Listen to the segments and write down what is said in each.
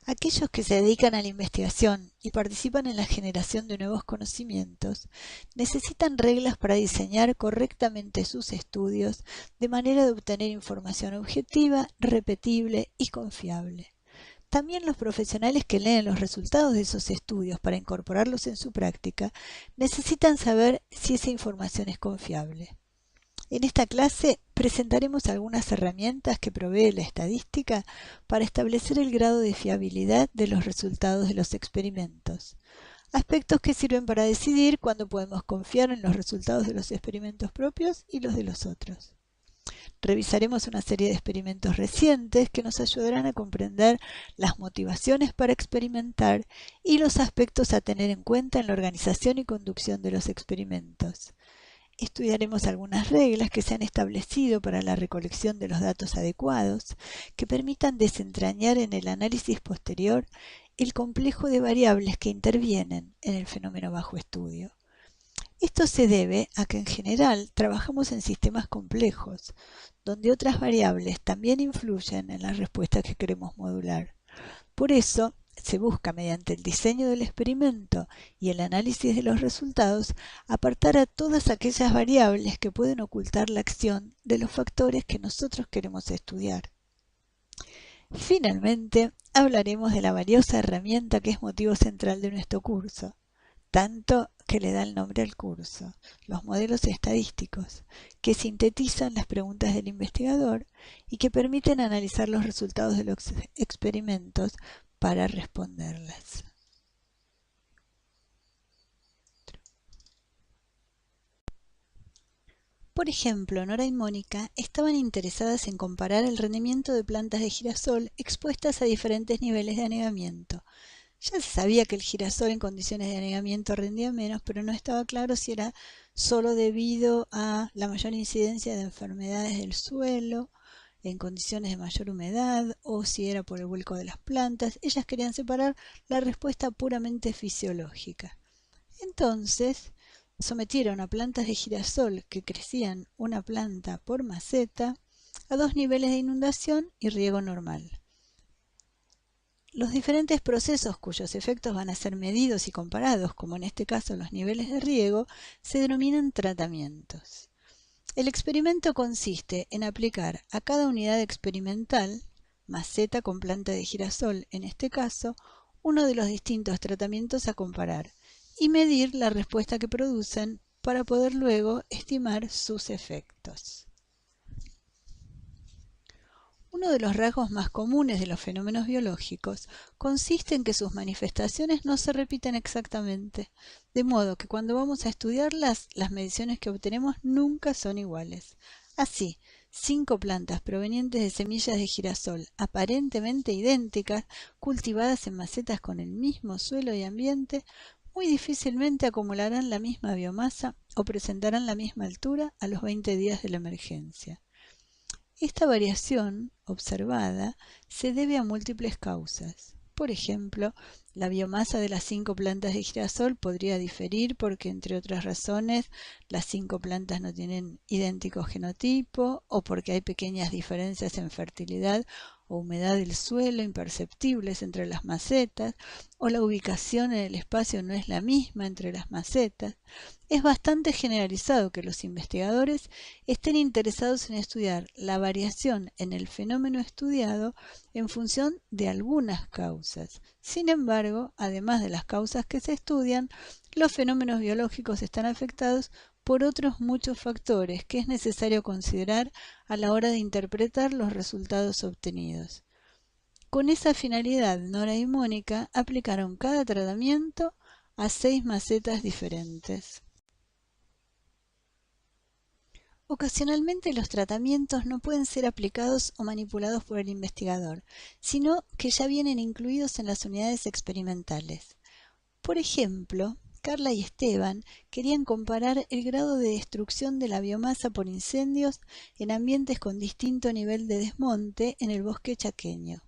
Aquellos que se dedican a la investigación y participan en la generación de nuevos conocimientos necesitan reglas para diseñar correctamente sus estudios de manera de obtener información objetiva, repetible y confiable. También los profesionales que leen los resultados de esos estudios para incorporarlos en su práctica necesitan saber si esa información es confiable. En esta clase presentaremos algunas herramientas que provee la estadística para establecer el grado de fiabilidad de los resultados de los experimentos. Aspectos que sirven para decidir cuándo podemos confiar en los resultados de los experimentos propios y los de los otros. Revisaremos una serie de experimentos recientes que nos ayudarán a comprender las motivaciones para experimentar y los aspectos a tener en cuenta en la organización y conducción de los experimentos. Estudiaremos algunas reglas que se han establecido para la recolección de los datos adecuados que permitan desentrañar en el análisis posterior el complejo de variables que intervienen en el fenómeno bajo estudio. Esto se debe a que en general trabajamos en sistemas complejos, donde otras variables también influyen en las respuestas que queremos modular. Por eso, se busca mediante el diseño del experimento y el análisis de los resultados apartar a todas aquellas variables que pueden ocultar la acción de los factores que nosotros queremos estudiar. Finalmente, hablaremos de la valiosa herramienta que es motivo central de nuestro curso, tanto que le da el nombre al curso, los modelos estadísticos, que sintetizan las preguntas del investigador y que permiten analizar los resultados de los experimentos para responderlas. Por ejemplo, Nora y Mónica estaban interesadas en comparar el rendimiento de plantas de girasol expuestas a diferentes niveles de anegamiento. Ya se sabía que el girasol en condiciones de anegamiento rendía menos, pero no estaba claro si era solo debido a la mayor incidencia de enfermedades del suelo en condiciones de mayor humedad o si era por el vuelco de las plantas. Ellas querían separar la respuesta puramente fisiológica. Entonces, sometieron a plantas de girasol que crecían una planta por maceta a 2 niveles de inundación y riego normal. Los diferentes procesos cuyos efectos van a ser medidos y comparados, como en este caso los niveles de riego, se denominan tratamientos. El experimento consiste en aplicar a cada unidad experimental, maceta con planta de girasol en este caso, uno de los distintos tratamientos a comparar y medir la respuesta que producen para poder luego estimar sus efectos. Uno de los rasgos más comunes de los fenómenos biológicos consiste en que sus manifestaciones no se repiten exactamente, de modo que cuando vamos a estudiarlas, las mediciones que obtenemos nunca son iguales. Así, 5 plantas provenientes de semillas de girasol aparentemente idénticas, cultivadas en macetas con el mismo suelo y ambiente, muy difícilmente acumularán la misma biomasa o presentarán la misma altura a los 20 días de la emergencia. Esta variación observada se debe a múltiples causas. Por ejemplo, la biomasa de las 5 plantas de girasol podría diferir porque, entre otras razones, las 5 plantas no tienen idéntico genotipo o porque hay pequeñas diferencias en fertilidad o humedad del suelo imperceptibles entre las macetas, o la ubicación en el espacio no es la misma entre las macetas. Es bastante generalizado que los investigadores estén interesados en estudiar la variación en el fenómeno estudiado en función de algunas causas. Sin embargo, además de las causas que se estudian, los fenómenos biológicos están afectados por otros muchos factores que es necesario considerar a la hora de interpretar los resultados obtenidos. Con esa finalidad, Nora y Mónica aplicaron cada tratamiento a 6 macetas diferentes. Ocasionalmente los tratamientos no pueden ser aplicados o manipulados por el investigador, sino que ya vienen incluidos en las unidades experimentales. Por ejemplo, Carla y Esteban querían comparar el grado de destrucción de la biomasa por incendios en ambientes con distinto nivel de desmonte en el bosque chaqueño.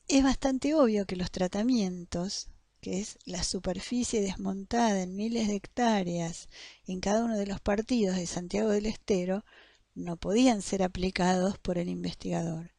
Es bastante obvio que los tratamientos, que es la superficie desmontada en miles de hectáreas en cada uno de los partidos de Santiago del Estero, no podían ser aplicados por el investigador.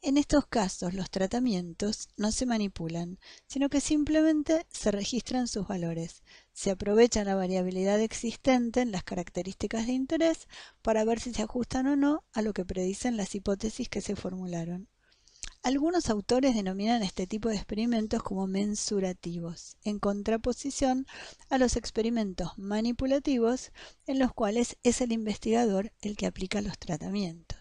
En estos casos, los tratamientos no se manipulan, sino que simplemente se registran sus valores. Se aprovecha la variabilidad existente en las características de interés para ver si se ajustan o no a lo que predicen las hipótesis que se formularon. Algunos autores denominan este tipo de experimentos como mensurativos, en contraposición a los experimentos manipulativos, en los cuales es el investigador el que aplica los tratamientos.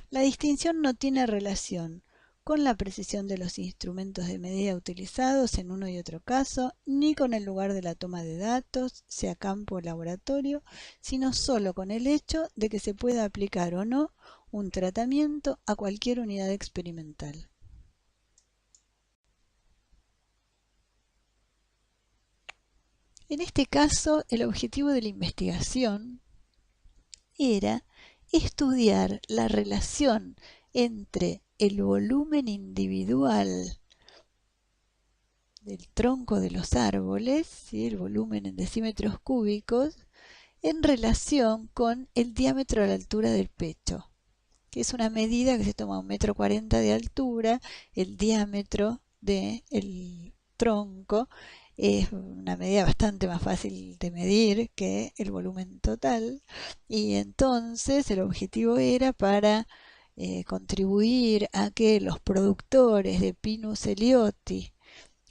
La distinción no tiene relación con la precisión de los instrumentos de medida utilizados en uno y otro caso, ni con el lugar de la toma de datos, sea campo o laboratorio, sino solo con el hecho de que se pueda aplicar o no un tratamiento a cualquier unidad experimental. En este caso, el objetivo de la investigación era estudiar la relación entre el volumen individual del tronco de los árboles, ¿sí?, el volumen en decímetros cúbicos, en relación con el diámetro a la altura del pecho, que es una medida que se toma 1,40 m de altura, el diámetro del tronco es una medida bastante más fácil de medir que el volumen total, y entonces el objetivo era para contribuir a que los productores de Pinus elioti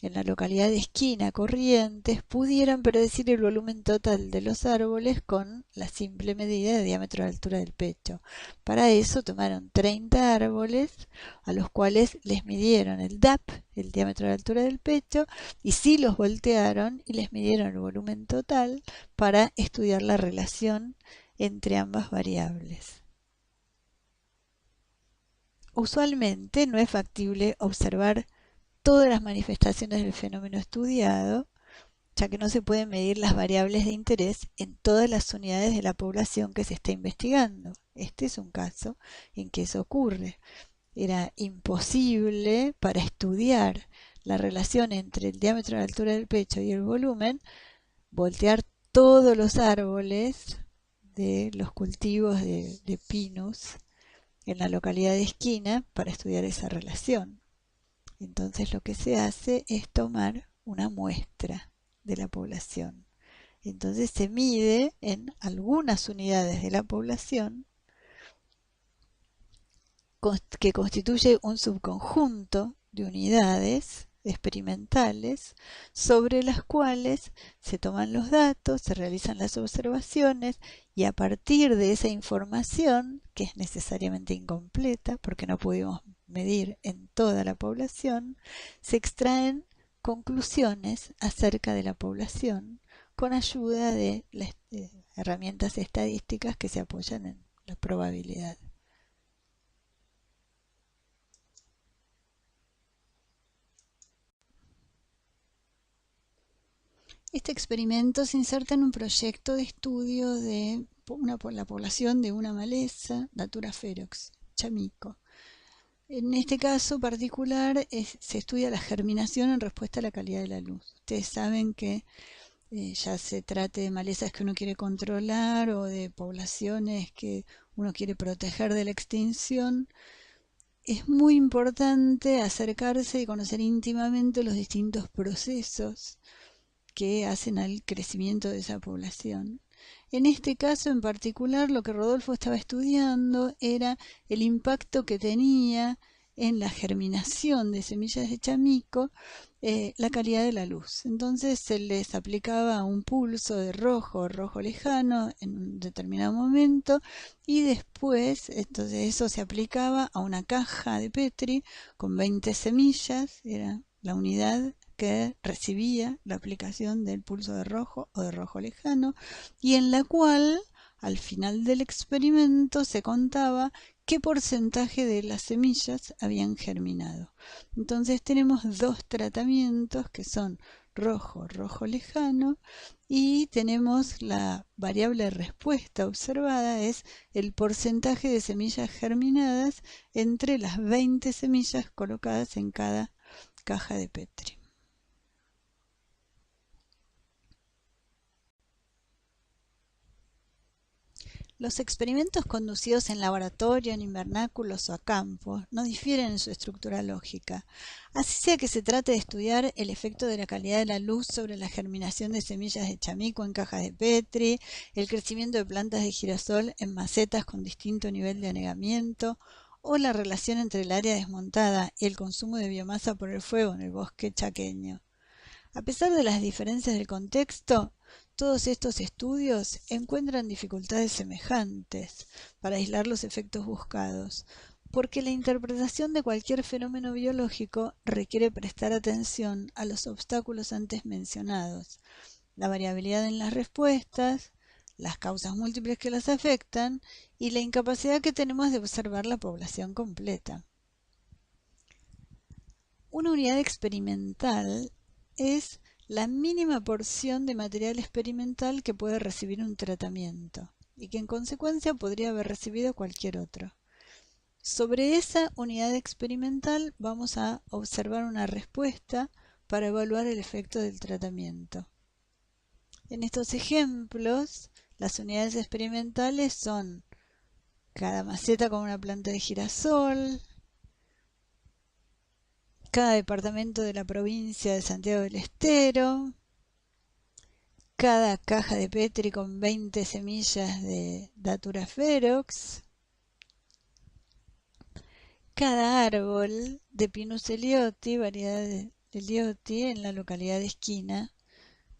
en la localidad de Esquina, Corrientes, pudieran predecir el volumen total de los árboles con la simple medida de diámetro de altura del pecho. Para eso tomaron 30 árboles a los cuales les midieron el DAP, el diámetro de altura del pecho, y sí los voltearon y les midieron el volumen total para estudiar la relación entre ambas variables. Usualmente no es factible observar todas las manifestaciones del fenómeno estudiado, ya que no se pueden medir las variables de interés en todas las unidades de la población que se está investigando. Este es un caso en que eso ocurre. Era imposible para estudiar la relación entre el diámetro de la altura del pecho y el volumen, voltear todos los árboles de los cultivos de Pinus en la localidad de Esquina para estudiar esa relación. Entonces lo que se hace es tomar una muestra de la población. Entonces se mide en algunas unidades de la población que constituye un subconjunto de unidades experimentales sobre las cuales se toman los datos, se realizan las observaciones y a partir de esa información, que es necesariamente incompleta porque no pudimos medir en toda la población, se extraen conclusiones acerca de la población con ayuda de las herramientas estadísticas que se apoyan en la probabilidad. Este experimento se inserta en un proyecto de estudio de la población de una maleza, Datura ferox, chamico. En este caso particular se estudia la germinación en respuesta a la calidad de la luz. Ustedes saben que ya se trate de malezas que uno quiere controlar o de poblaciones que uno quiere proteger de la extinción, es muy importante acercarse y conocer íntimamente los distintos procesos que hacen al crecimiento de esa población. En este caso en particular, lo que Rodolfo estaba estudiando era el impacto que tenía en la germinación de semillas de chamico la calidad de la luz. Entonces se les aplicaba un pulso de rojo lejano en un determinado momento y después entonces eso se aplicaba a una caja de Petri con 20 semillas, era la unidad que recibía la aplicación del pulso de rojo o de rojo lejano, y en la cual al final del experimento se contaba qué porcentaje de las semillas habían germinado. Entonces tenemos dos tratamientos que son rojo lejano, y tenemos la variable de respuesta observada es el porcentaje de semillas germinadas entre las 20 semillas colocadas en cada caja de Petri. Los experimentos conducidos en laboratorio, en invernáculos o a campo no difieren en su estructura lógica. Así sea que se trate de estudiar el efecto de la calidad de la luz sobre la germinación de semillas de chamico en cajas de Petri, el crecimiento de plantas de girasol en macetas con distinto nivel de anegamiento, o la relación entre el área desmontada y el consumo de biomasa por el fuego en el bosque chaqueño. A pesar de las diferencias del contexto, todos estos estudios encuentran dificultades semejantes para aislar los efectos buscados, porque la interpretación de cualquier fenómeno biológico requiere prestar atención a los obstáculos antes mencionados, la variabilidad en las respuestas, las causas múltiples que las afectan y la incapacidad que tenemos de observar la población completa. Una unidad experimental es la mínima porción de material experimental que puede recibir un tratamiento y que en consecuencia podría haber recibido cualquier otro. Sobre esa unidad experimental vamos a observar una respuesta para evaluar el efecto del tratamiento. En estos ejemplos, las unidades experimentales son cada maceta con una planta de girasol, cada departamento de la provincia de Santiago del Estero, cada caja de Petri con 20 semillas de Datura ferox, cada árbol de Pinus elioti, variedad de elioti, en la localidad de Esquina,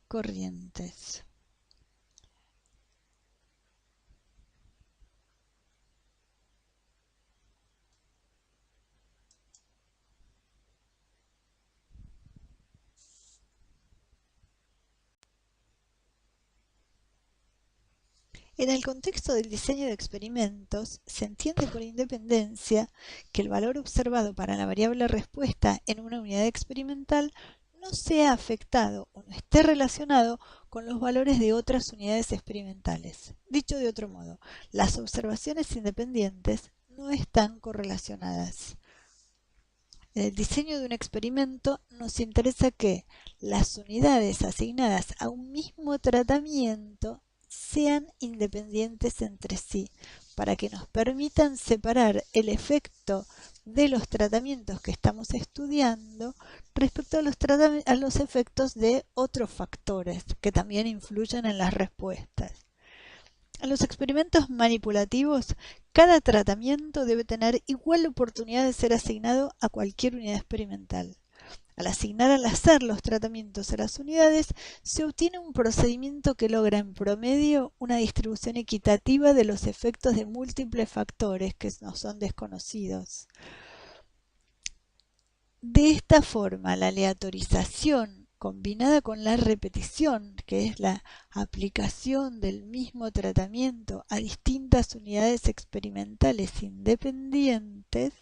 Corrientes. En el contexto del diseño de experimentos, se entiende por independencia que el valor observado para la variable respuesta en una unidad experimental no sea afectado o no esté relacionado con los valores de otras unidades experimentales. Dicho de otro modo, las observaciones independientes no están correlacionadas. En el diseño de un experimento nos interesa que las unidades asignadas a un mismo tratamiento sean independientes entre sí, para que nos permitan separar el efecto de los tratamientos que estamos estudiando respecto a los efectos de otros factores que también influyen en las respuestas. En los experimentos manipulativos, cada tratamiento debe tener igual oportunidad de ser asignado a cualquier unidad experimental. Al asignar al azar los tratamientos a las unidades, se obtiene un procedimiento que logra en promedio una distribución equitativa de los efectos de múltiples factores que nos son desconocidos. De esta forma, la aleatorización combinada con la repetición, que es la aplicación del mismo tratamiento a distintas unidades experimentales independientes,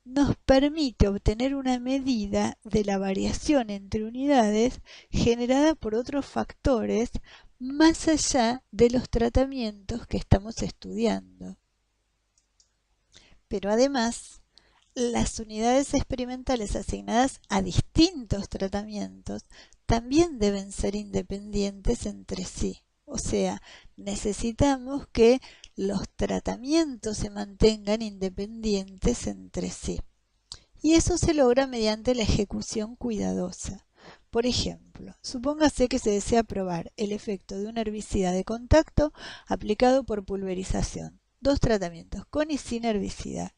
nos permite obtener una medida de la variación entre unidades generada por otros factores más allá de los tratamientos que estamos estudiando. Pero además, las unidades experimentales asignadas a distintos tratamientos también deben ser independientes entre sí. O sea, necesitamos que los tratamientos se mantengan independientes entre sí. Y eso se logra mediante la ejecución cuidadosa. Por ejemplo, supóngase que se desea probar el efecto de un herbicida de contacto aplicado por pulverización, dos tratamientos, con y sin herbicida,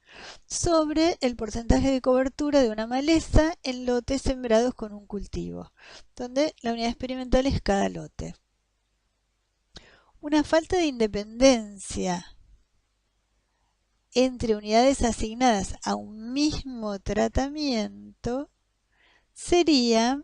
sobre el porcentaje de cobertura de una maleza en lotes sembrados con un cultivo, donde la unidad experimental es cada lote. Una falta de independencia entre unidades asignadas a un mismo tratamiento sería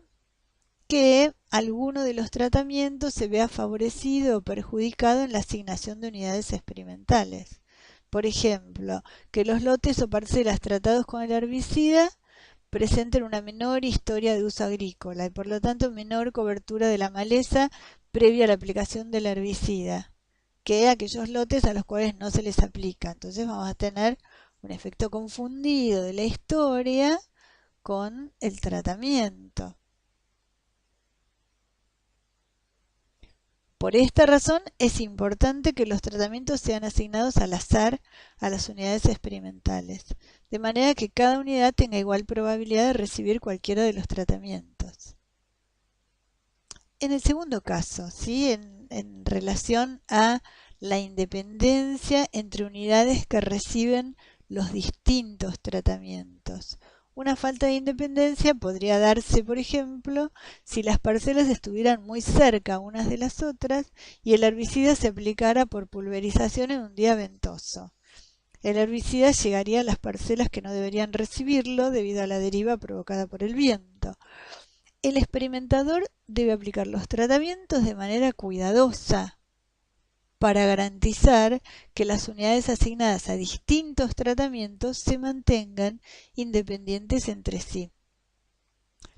que alguno de los tratamientos se vea favorecido o perjudicado en la asignación de unidades experimentales. Por ejemplo, que los lotes o parcelas tratados con el herbicida presenten una menor historia de uso agrícola y por lo tanto menor cobertura de la maleza previa a la aplicación del herbicida que aquellos lotes a los cuales no se les aplica. Entonces vamos a tener un efecto confundido de la historia con el tratamiento. Por esta razón es importante que los tratamientos sean asignados al azar a las unidades experimentales, de manera que cada unidad tenga igual probabilidad de recibir cualquiera de los tratamientos. En el segundo caso, ¿sí? en relación a la independencia entre unidades que reciben los distintos tratamientos. Una falta de independencia podría darse, por ejemplo, si las parcelas estuvieran muy cerca unas de las otras y el herbicida se aplicara por pulverización en un día ventoso. El herbicida llegaría a las parcelas que no deberían recibirlo debido a la deriva provocada por el viento. El experimentador debe aplicar los tratamientos de manera cuidadosa para garantizar que las unidades asignadas a distintos tratamientos se mantengan independientes entre sí.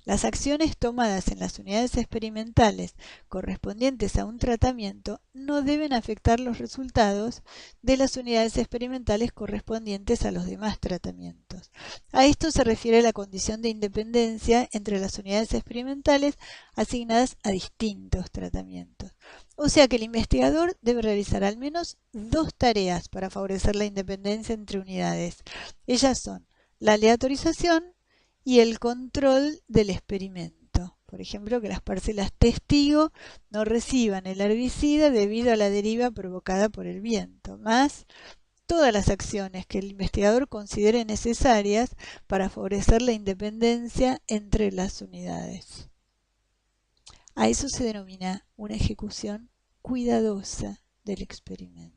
Las acciones tomadas en las unidades experimentales correspondientes a un tratamiento no deben afectar los resultados de las unidades experimentales correspondientes a los demás tratamientos. A esto se refiere la condición de independencia entre las unidades experimentales asignadas a distintos tratamientos. O sea que el investigador debe realizar al menos dos tareas para favorecer la independencia entre unidades. Ellas son la aleatorización y el control del experimento. Por ejemplo, que las parcelas testigo no reciban el herbicida debido a la deriva provocada por el viento, más todas las acciones que el investigador considere necesarias para favorecer la independencia entre las unidades. A eso se denomina una ejecución cuidadosa del experimento.